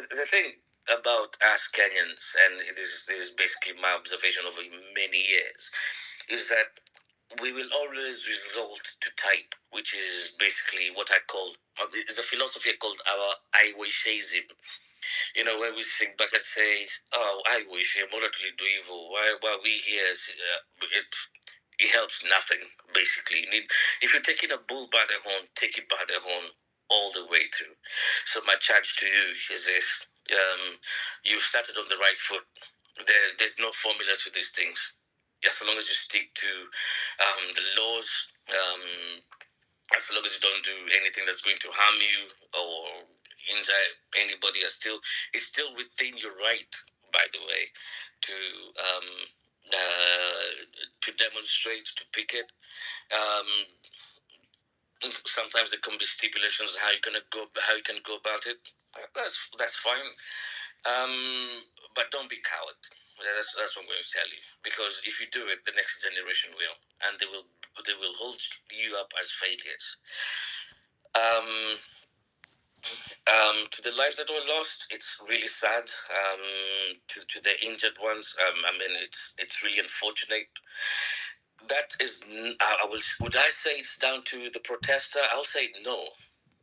the thing about us Kenyans, and this is basically my observation over many years, is that we will always resort to type, which is basically what I call, it's a philosophy called our I wishism. You know, where we sit back and say, oh, I wish him moderately do evil. Why we here, it helps nothing, basically. If you're taking a bull by the horn, take it by the horn all the way through. So my charge to you is this. You started on the right foot. There's no formula to these things. As long as you stick to the laws, as long as you don't do anything that's going to harm you or injure anybody, it's still within your right, by the way, to demonstrate, to picket. Sometimes there can be stipulations how you can go about it. That's fine. But don't be coward. That's what I'm going to tell you. Because if you do it, the next generation will, and they will hold you up as failures. To the lives that were lost, it's really sad. To the injured ones, I mean, it's really unfortunate. That is, would I say it's down to the protester? I'll say no.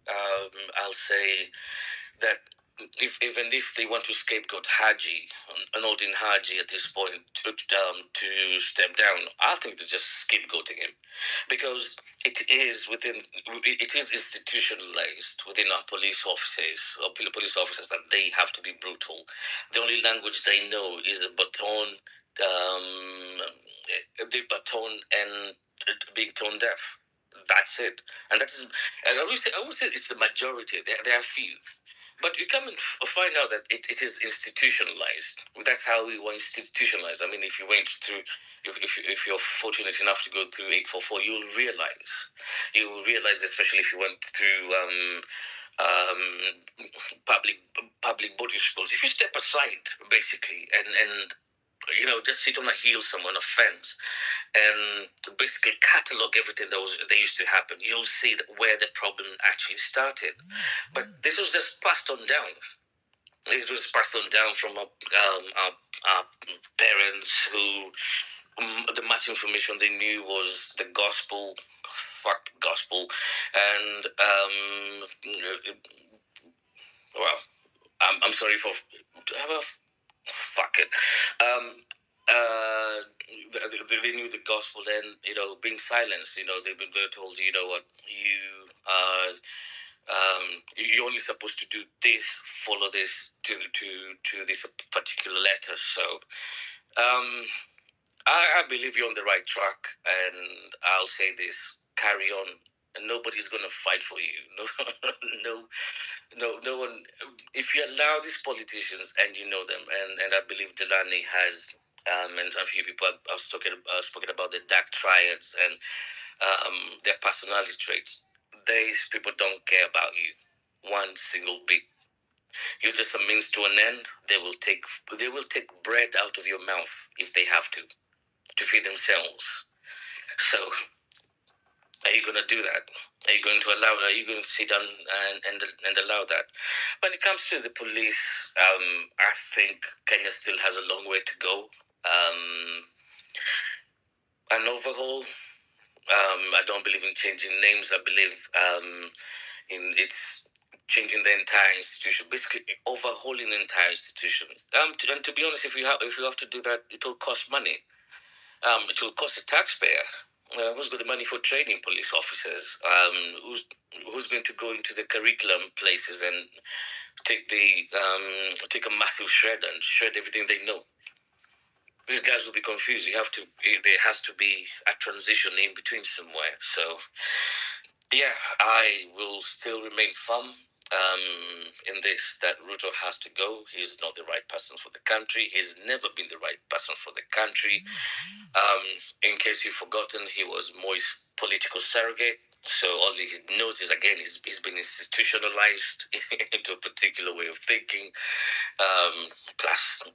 I'll say that even if they want to scapegoat Haji, Nordin Haji at this point to step down, I think they're just scapegoating him, because it is institutionalized within our police officers that they have to be brutal. The only language they know is the baton and being tone deaf. That's it, and that is. And I would say it's the majority. There are few. But you come and find out that it is institutionalized. That's how we were institutionalized. I mean, if you went through, if you're fortunate enough to go through 844, you'll realize, especially if you went through public body schools. If you step aside, basically, and just sit on a hill somewhere on a fence and basically catalog everything that used to happen, you'll see where the problem actually started. But this was just passed on down. It was passed on down from our parents who the much information they knew was the gospel. Fuck the gospel. And well, I'm sorry for fuck it. They knew the gospel, and being silenced. They've been told, what, you're only supposed to do this, follow this to this particular letter. So, I believe you're on the right track, and I'll say this: carry on. Nobody's gonna fight for you. No one. If you allow these politicians, and you know them, and I believe Delany has, and a few people have spoken about the dark triads and their personality traits. These people don't care about you one single bit. You're just a means to an end. They will take bread out of your mouth if they have to feed themselves. So, are you going to do that? Are you going to allow that? Are you going to sit down and allow that? When it comes to the police, I think Kenya still has a long way to go. An overhaul. I don't believe in changing names. I believe in it's changing the entire institution, basically overhauling the entire institution. And to be honest, if you have to do that, it will cost money. It will cost the taxpayer. Who's got the money for training police officers? Who's going to go into the curriculum places and take a massive shred and shred everything they know? These guys will be confused. There has to be a transition in between somewhere. So, yeah, I will still remain firm in this, that Ruto has to go. He's not the right person for the country. He's never been the right person for the country. In case you've forgotten, he was Moi's political surrogate. So all he knows is, again, he's been institutionalized into a particular way of thinking. Plus,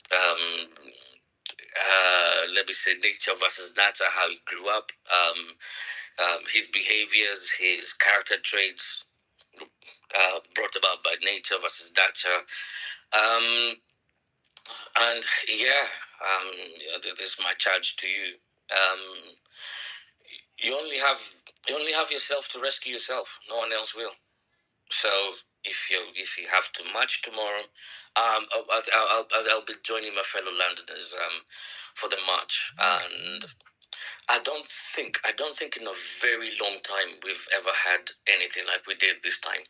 let me say, nature versus nurture, how he grew up, his behaviors, his character traits, brought about by nature versus nurture. And yeah, this is my charge to you. You only have yourself to rescue yourself. No one else will. So if you have to march tomorrow, I'll be joining my fellow Londoners for the march. And I don't think in a very long time we've ever had anything like we did this time.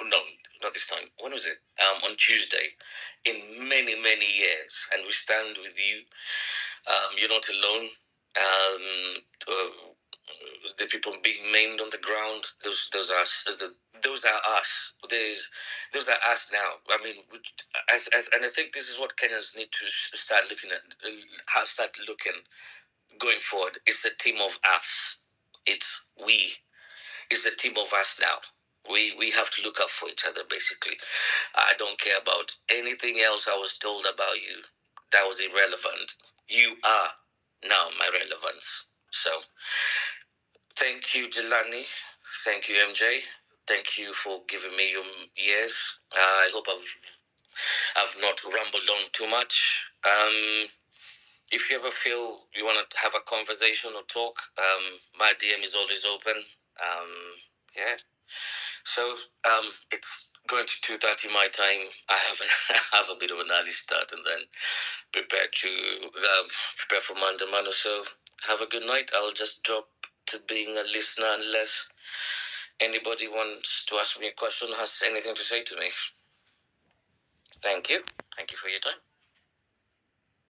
No, not this time. When was it? On Tuesday, in many years, and we stand with you. You're not alone. The people being maimed on the ground. Those are us. Those are us. Those are us now. I mean, and I think this is what Kenyans need to start looking at. Start looking going forward. It's a team of us. It's we. It's a team of us now. We have to look out for each other, basically. I don't care about anything else I was told about you. That was irrelevant. You are now my relevance. So, thank you, Jelani. Thank you, MJ. Thank you for giving me your ears. I hope I've not rambled on too much. If you ever feel you want to have a conversation or talk, my DM is always open. Yeah. So it's going to 2:30 my time. I have a bit of an early start, and then prepare for Monday. So have a good night. I'll just drop to being a listener unless anybody wants to ask me a question, has anything to say to me. Thank you. Thank you for your time.